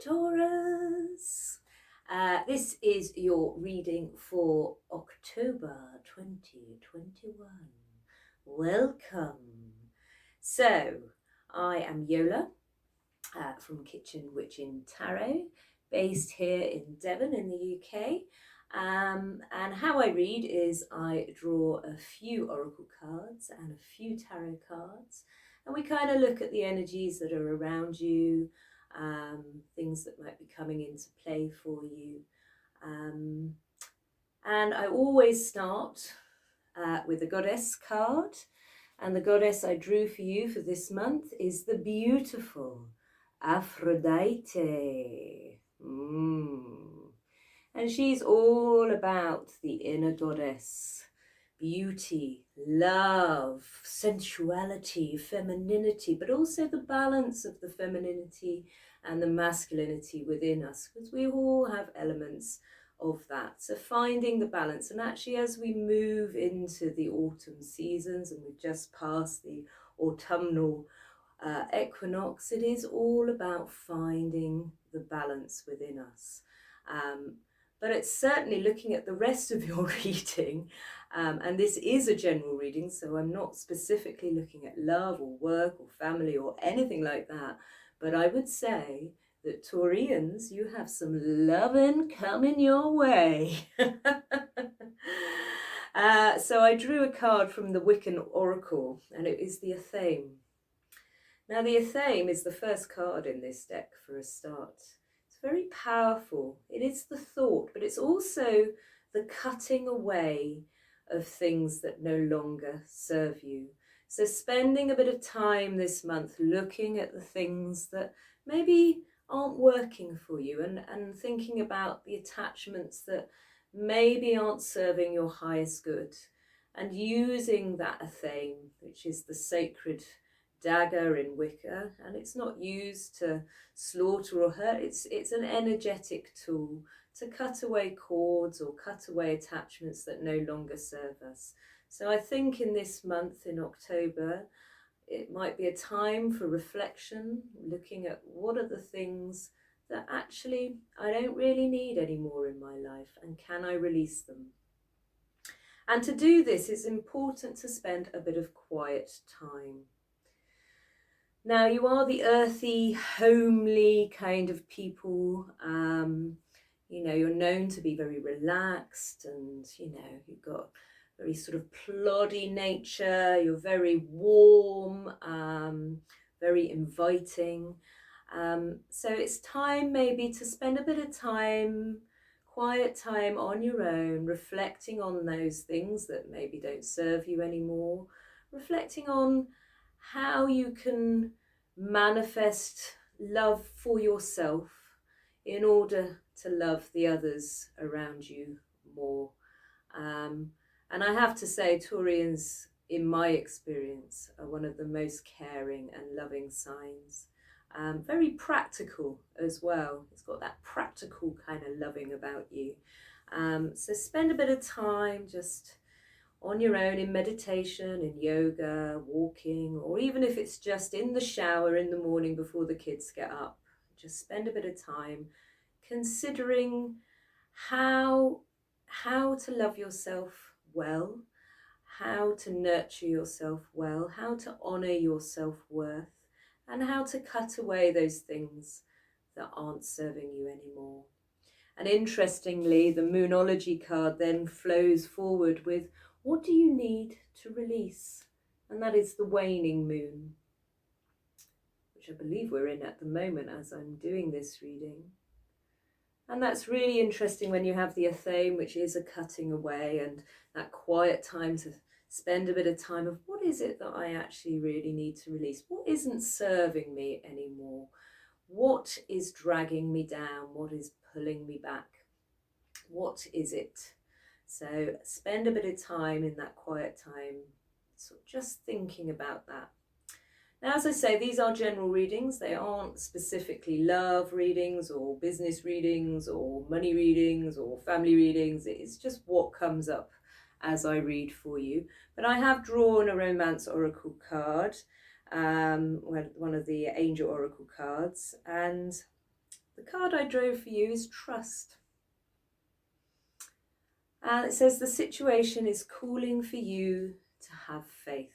Taurus. This is your reading for October 2021. Welcome. So, I am Yola from Kitchen Witchin Tarot, based here in Devon in the UK. And how I read is I draw a few oracle cards and a few tarot cards, and we kind of look at the energies that are around you, things that might be coming into play for you. And I always start with a goddess card, and the goddess I drew for you for this month is the beautiful Aphrodite. And she's all about the inner goddess, beauty, love, sensuality, femininity, but also the balance of the femininity and the masculinity within us, because we all have elements of that. So finding the balance, and actually as we move into the autumn seasons, and we've just passed the autumnal equinox, it is all about finding the balance within us. But it's certainly looking at the rest of your reading, and this is a general reading, so I'm not specifically looking at love or work or family or anything like that, but I would say that Taurians, you have some loving coming your way. So I drew a card from the Wiccan Oracle, and it is the Athame. Now the Athame is the first card in this deck for a start. It's very powerful. It is the thought, but it's also the cutting away of things that no longer serve you. So spending a bit of time this month looking at the things that maybe aren't working for you, and thinking about the attachments that maybe aren't serving your highest good, and using that Athame, which is the sacred dagger in Wicca, and it's not used to slaughter or hurt, it's an energetic tool to cut away cords or cut away attachments that no longer serve us. So I think in this month, in October, it might be a time for reflection, looking at what are the things that actually I don't really need anymore in my life, and can I release them? And to do this, it's important to spend a bit of quiet time. Now, you are the earthy, homely kind of people. You know, you're known to be very relaxed, and, you know, you've got very sort of ploddy nature. You're very warm, very inviting. So it's time maybe to spend a bit of time, quiet time on your own, reflecting on those things that maybe don't serve you anymore, reflecting on how you can manifest love for yourself in order to love the others around you more. And I have to say, Taurians, in my experience, are one of the most caring and loving signs. Very practical as well. It's got that practical kind of loving about you. So spend a bit of time just on your own in meditation, in yoga, walking, or even if it's just in the shower in the morning before the kids get up. Just spend a bit of time considering how to love yourself well, how to nurture yourself well, how to honour your self-worth, and how to cut away those things that aren't serving you anymore. And interestingly, the Moonology card then flows forward with, what do you need to release? And that is the waning moon, which I believe we're in at the moment as I'm doing this reading. And that's really interesting when you have the Athame, which is a cutting away, and that quiet time to spend a bit of time of what is it that I actually really need to release? What isn't serving me anymore? What is dragging me down? What is pulling me back? What is it? So spend a bit of time in that quiet time, sort of just thinking about that. Now, as I say, these are general readings. They aren't specifically love readings or business readings or money readings or family readings. It's just what comes up as I read for you. But I have drawn a romance oracle card, one of the angel oracle cards, and The card I drew for you is Trust. And it says the situation is calling for you to have faith.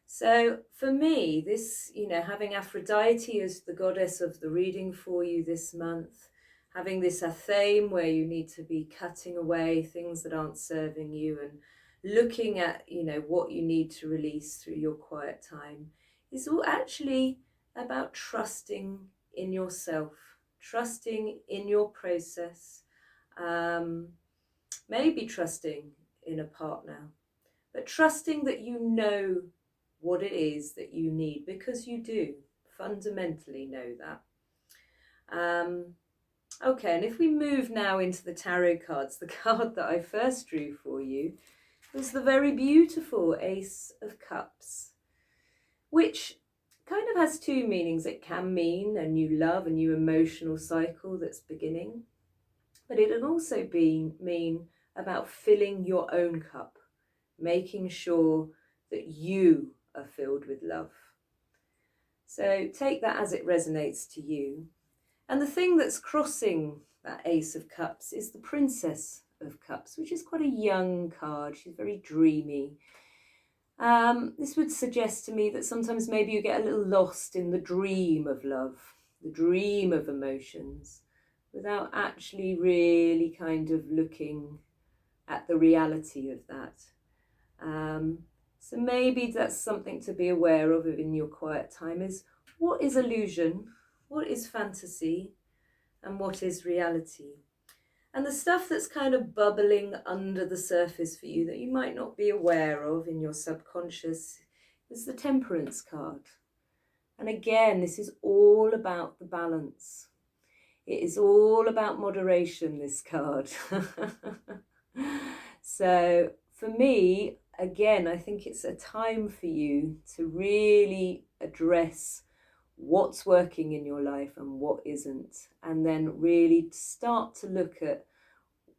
So for me, this, having Aphrodite as the goddess of the reading for you this month, having this a theme where you need to be cutting away things that aren't serving you and looking at, what you need to release through your quiet time, is all actually about trusting in yourself, trusting in your process, maybe trusting in a partner, but trusting that you know what it is that you need, because you do fundamentally know that. Okay, and if we move now into the tarot cards, the card that I first drew for you was the very beautiful Ace of Cups, which kind of has two meanings. It can mean a new love, a new emotional cycle that's beginning, but it can also mean about filling your own cup, making sure that you are filled with love. So take that as it resonates to you. And the thing that's crossing that Ace of Cups is the Princess of Cups, which is quite a young card. She's very dreamy. This would suggest to me that sometimes maybe you get a little lost in the dream of love, the dream of emotions, without actually really kind of looking at the reality of that. So maybe that's something to be aware of in your quiet time, is what is illusion, what is fantasy, and what is reality. And the stuff that's kind of bubbling under the surface for you that you might not be aware of in your subconscious is the Temperance card. And again, this is all about the balance. It is all about moderation, this card. So for me, again, I think it's a time for you to really address what's working in your life and what isn't, and then really start to look at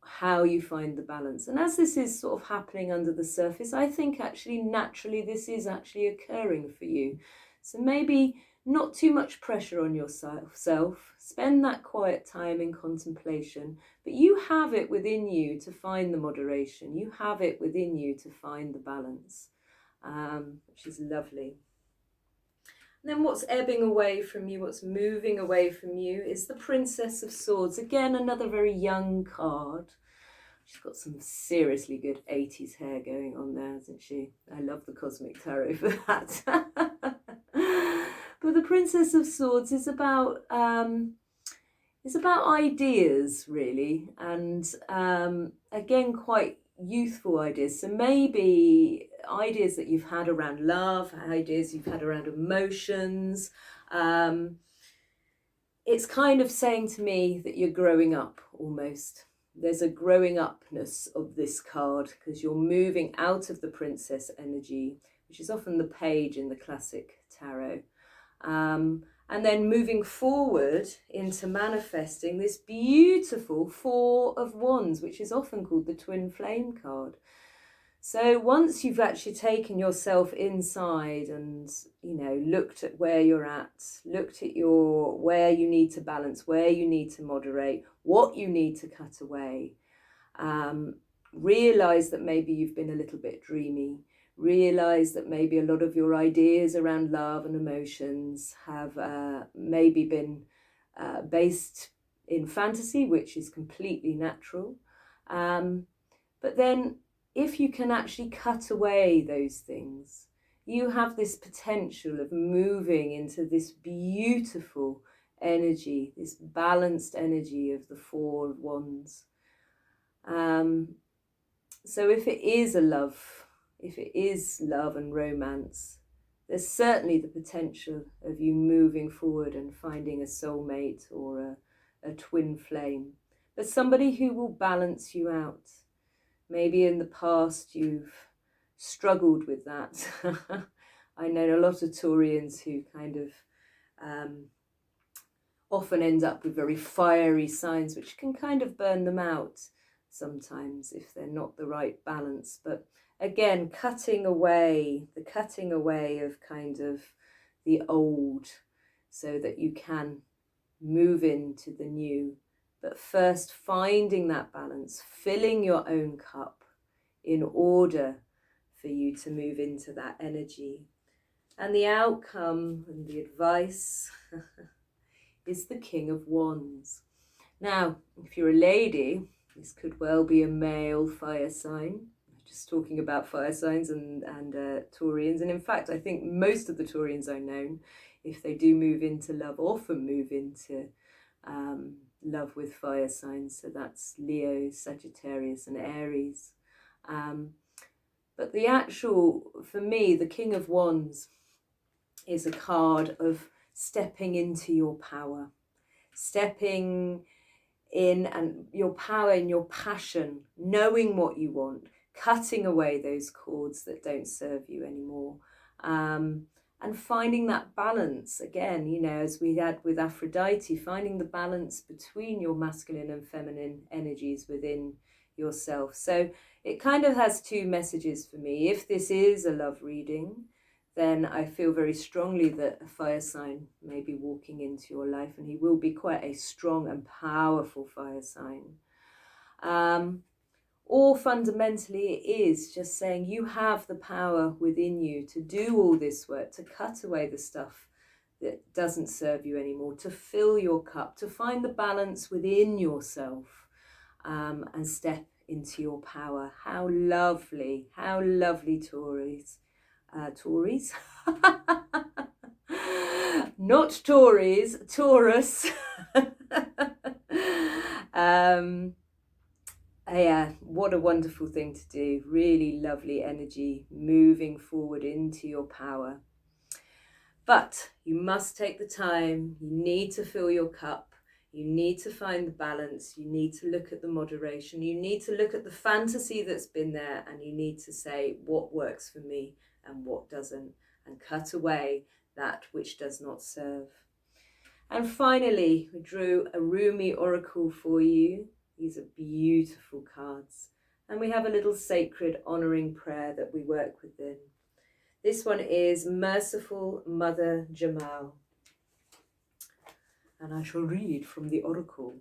how you find the balance. And as this is sort of happening under the surface, I think actually naturally this is actually occurring for you. So maybe not too much pressure on yourself. Spend that quiet time in contemplation, but you have it within you to find the moderation. You have it within you to find the balance, which is lovely. And then what's ebbing away from you, what's moving away from you, is the Princess of Swords. Again, another very young card. She's got some seriously good 80s hair going on there, hasn't she? I love the Cosmic Tarot for that. But the Princess of Swords is about ideas, really, and again, quite youthful ideas. So maybe ideas that you've had around love, ideas you've had around emotions. It's kind of saying to me that you're growing up almost. There's a growing upness of this card because you're moving out of the princess energy, which is often the page in the classic tarot. And then moving forward into manifesting this beautiful Four of Wands, which is often called the Twin Flame card. So once you've actually taken yourself inside and, looked at where you're at, looked at where you need to balance, where you need to moderate, what you need to cut away, realise that maybe you've been a little bit dreamy, realise that maybe a lot of your ideas around love and emotions have maybe been based in fantasy, which is completely natural. But then if you can actually cut away those things, you have this potential of moving into this beautiful energy, this balanced energy of the Four of Wands. So if it is love and romance, there's certainly the potential of you moving forward and finding a soulmate or a twin flame, but somebody who will balance you out. Maybe in the past you've struggled with that. I know a lot of Taurians who kind of often end up with very fiery signs, which can kind of burn them out sometimes if they're not the right balance. But again, cutting away of kind of the old so that you can move into the new. But first, finding that balance, filling your own cup in order for you to move into that energy. And the outcome and the advice is the King of Wands. Now, if you're a lady, this could well be a male fire sign. Just talking about fire signs and Taurians. And in fact, I think most of the Taurians I know, if they do move into love, often move into love with fire signs. So that's Leo, Sagittarius and Aries. But the actual, for me, the King of Wands is a card of stepping into your power, stepping in and your power and your passion, knowing what you want, cutting away those cords that don't serve you anymore, and finding that balance again, you know, as we had with Aphrodite, finding the balance between your masculine and feminine energies within yourself. So it kind of has two messages for me. If this is a love reading, then I feel very strongly that a fire sign may be walking into your life, and he will be quite a strong and powerful fire sign. Or fundamentally it is just saying you have the power within you to do all this work, to cut away the stuff that doesn't serve you anymore, to fill your cup, to find the balance within yourself, and step into your power. How lovely, Tories. Tories? Not Tories, Taurus. Yeah, what a wonderful thing to do. Really lovely energy, moving forward into your power. But you must take the time. You need to fill your cup. You need to find the balance. You need to look at the moderation. You need to look at the fantasy that's been there, and you need to say what works for me and what doesn't, and cut away that which does not serve. And finally, we drew a Rumi oracle for you. These are beautiful cards. And we have a little sacred honouring prayer that we work within. This one is Merciful Mother Jamal. And I shall read from the oracle.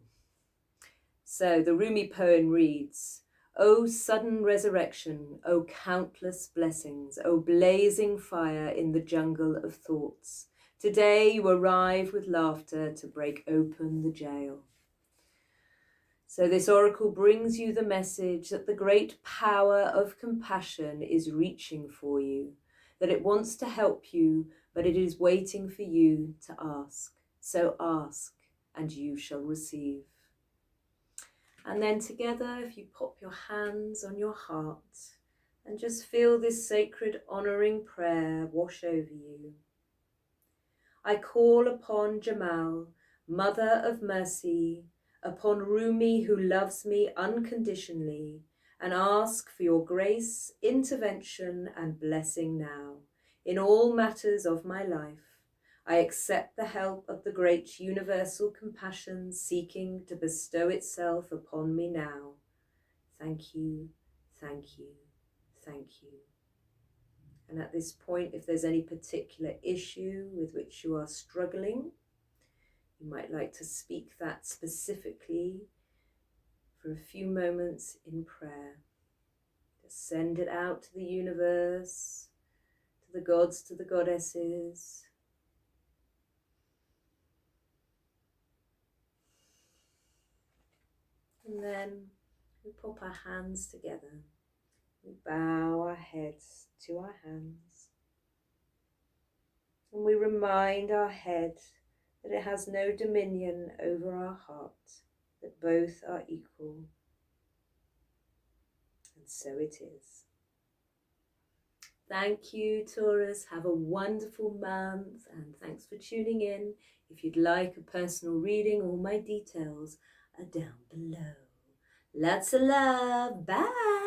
So the Rumi poem reads, O sudden resurrection, O countless blessings, O blazing fire in the jungle of thoughts. Today you arrive with laughter to break open the jail. So this oracle brings you the message that the great power of compassion is reaching for you, that it wants to help you, but it is waiting for you to ask. So ask, and you shall receive. And then together, if you pop your hands on your heart and just feel this sacred honouring prayer wash over you. I call upon Jamal, Mother of Mercy, upon Rumi who loves me unconditionally, and ask for your grace, intervention and blessing now in all matters of my life. I accept the help of the great universal compassion seeking to bestow itself upon me now. Thank you, thank you, thank you. And at this point, if there's any particular issue with which you are struggling, you might like to speak that specifically for a few moments in prayer. Just send it out to the universe, to the gods, to the goddesses. And then we pop our hands together. We bow our heads to our hands. And we remind our head that it has no dominion over our heart, that both are equal. And so it is. Thank you, Taurus. Have a wonderful month, and thanks for tuning in. If you'd like a personal reading, all my details are down below. Lots of love. Bye.